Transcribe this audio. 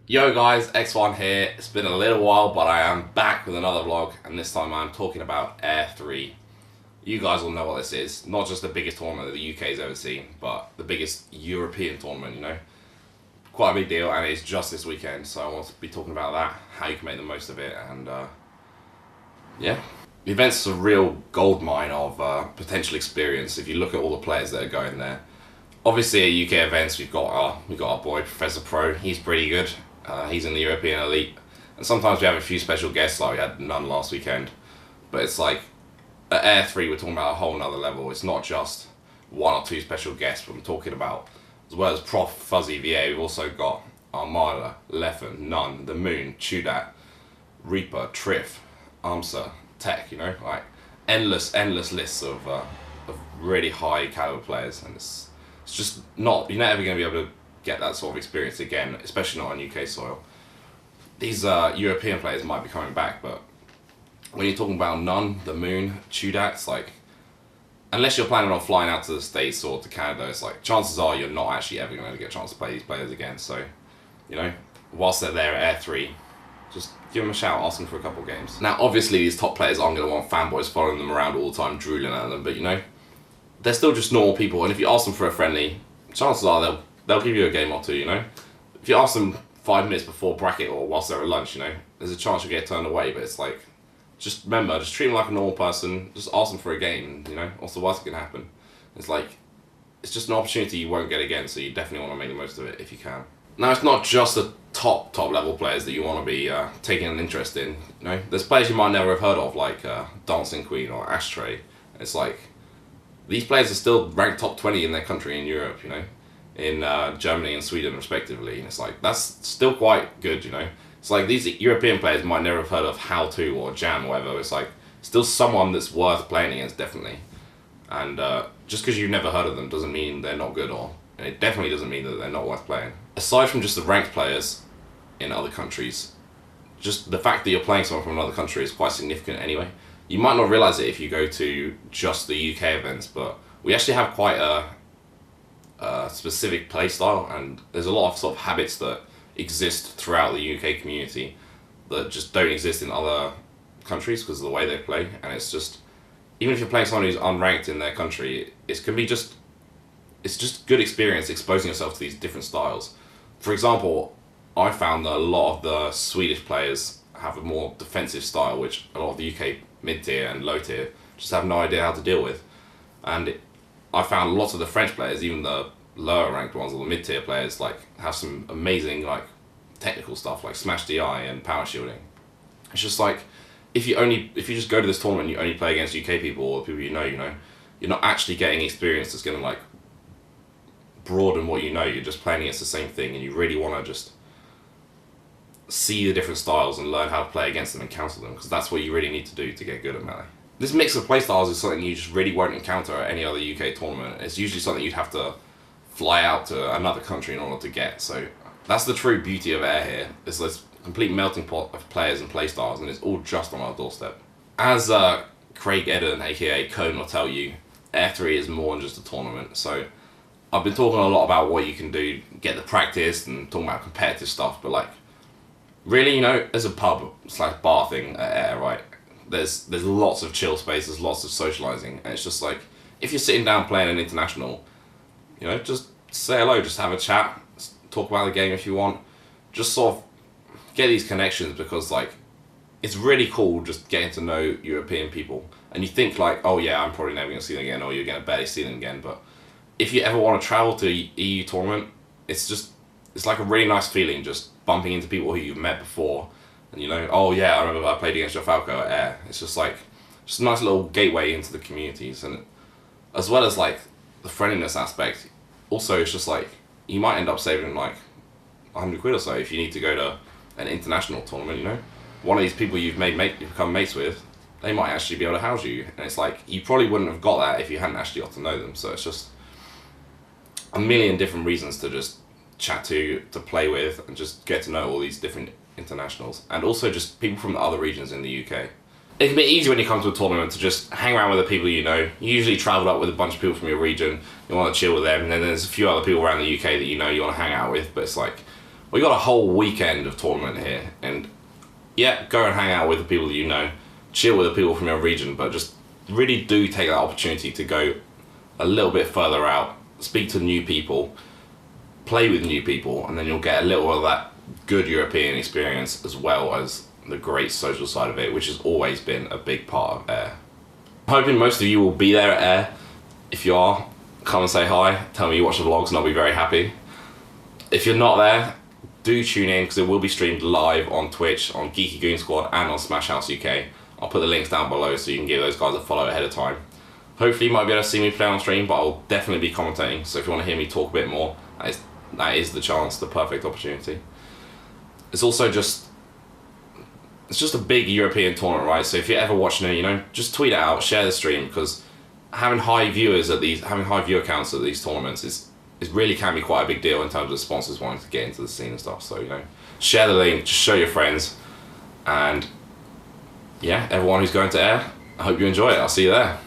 Yo guys, X1 here. It's been a little while, but I am back with another vlog, and this time I'm talking about Heir 3. You guys will know what this is. Not just the biggest tournament that the UK's ever seen, but the biggest European tournament, you know. Quite a big deal, and it's just this weekend, so I want to be talking about that, how you can make the most of it, and yeah. The event's a real goldmine of potential experience if you look at all the players that are going there. Obviously at UK events we've got our boy Professor Pro. He's pretty good. He's in the European elite, and sometimes we have a few special guests like we had none last weekend. But it's like at Heir 3 we're talking about a whole nother level. It's not just one or two special guests, but I'm talking about, as well as Prof Fuzzy VA, we've also got Armada, Leffen, Nun, The Moon, Chudat, Reaper, Triff, Amsa, Tech, you know, like endless lists of really high caliber players, and it's just not, you're never going to be able to get that sort of experience again, especially not on UK soil. These European players might be coming back, but when you're talking about Nun, The Moon, Chudat, it's like, unless you're planning on flying out to the States or to Canada, it's like chances are you're not actually ever going to get a chance to play these players again. So, you know, whilst they're there at Heir 3, just give them a shout, ask them for a couple of games. Now, obviously, these top players aren't going to want fanboys following them around all the time, drooling at them, but you know, they're still just normal people, and if you ask them for a friendly, chances are they'll give you a game or two, you know. If you ask them 5 minutes before bracket or whilst they're at lunch, you know, there's a chance you'll get turned away, but it's like, just remember, just treat them like a normal person, just ask them for a game, you know, what's the worst that can happen? It's like, it's just an opportunity you won't get again, so you definitely want to make the most of it if you can. Now, it's not just the top level players that you want to be taking an interest in, you know. There's players you might never have heard of, like Dancing Queen or Ashtray. It's like, these players are still ranked top 20 in their country in Europe, you know, in Germany and Sweden respectively, and it's like, that's still quite good, you know. It's like these European players might never have heard of How To or Jam or whatever. It's like, still someone that's worth playing against, definitely. And just because you've never heard of them doesn't mean they're not good, and it definitely doesn't mean that they're not worth playing. Aside from just the ranked players in other countries, just the fact that you're playing someone from another country is quite significant anyway. You might not realise it if you go to just the UK events, but we actually have quite a specific play style, and there's a lot of sort of habits that exist throughout the UK community that just don't exist in other countries because of the way they play. And it's just, even if you're playing someone who's unranked in their country, it's just good experience exposing yourself to these different styles. For example, I found that a lot of the Swedish players have a more defensive style, which a lot of the UK mid-tier and low-tier just have no idea how to deal with. And I found lots of the French players, even the lower ranked ones or the mid-tier players, like have some amazing like technical stuff like smash DI and power shielding. It's just like, if you just go to this tournament and you only play against UK people or people you know, you're not actually getting experience that's going to like broaden what you know. You're just playing against the same thing, and you really want to just see the different styles and learn how to play against them and counter them, because that's what you really need to do to get good at Melee. This mix of playstyles is something you just really won't encounter at any other UK tournament. It's usually something you'd have to fly out to another country in order to get. So that's the true beauty of Heir here. It's this complete melting pot of players and playstyles, and it's all just on our doorstep. As Craig Eden, aka Cone, will tell you, Heir 3 is more than just a tournament. So I've been talking a lot about what you can do, get the practice, and talking about competitive stuff, but like, really, you know, there's a pub / bar thing at Heir, right? There's lots of chill space, there's lots of socialising, and it's just like, if you're sitting down playing an international, you know, just say hello, just have a chat, talk about the game if you want, just sort of get these connections, because like, it's really cool just getting to know European people. And you think like, oh yeah, I'm probably never going to see them again, or you're going to barely see them again, but if you ever want to travel to an EU tournament, it's like a really nice feeling just bumping into people who you've met before, and you know, oh yeah, I remember I played against your Falco at Heir. It's just like, just a nice little gateway into the communities, and as well as like the friendliness aspect, also it's just like, you might end up saving like 100 quid or so if you need to go to an international tournament, you know. One of these people you've become mates with, they might actually be able to house you, and it's like, you probably wouldn't have got that if you hadn't actually got to know them. So it's just a million different reasons to just chat to play with, and just get to know all these different internationals, and also just people from the other regions in the UK. It can be easy when you come to a tournament to just hang around with the people you know. You usually travel up with a bunch of people from your region, you want to chill with them, and then there's a few other people around the UK that you know you want to hang out with, but it's like, We got a whole weekend of tournament here, and yeah, go and hang out with the people that you know, chill with the people from your region, but just really do take that opportunity to go a little bit further out, speak to new people, play with new people, and then you'll get a little of that good European experience as well as the great social side of it, which has always been a big part of Heir. I'm hoping most of you will be there at Heir. If you are, come and say hi, tell me you watch the vlogs and I'll be very happy. If you're not there, do tune in because it will be streamed live on Twitch, on Geeky Goon Squad and on Smash House UK. I'll put the links down below so you can give those guys a follow ahead of time. Hopefully you might be able to see me play on stream, but I'll definitely be commentating, so if you want to hear me talk a bit more, that is the chance, the perfect opportunity. It's also just a big European tournament, right? So if you're ever watching it, you know, just tweet it out, share the stream, because having high viewer counts at these tournaments is really can be quite a big deal in terms of sponsors wanting to get into the scene and stuff. So, you know, share the link, just show your friends, and yeah, everyone who's going to Heir, I hope you enjoy it. I'll see you there.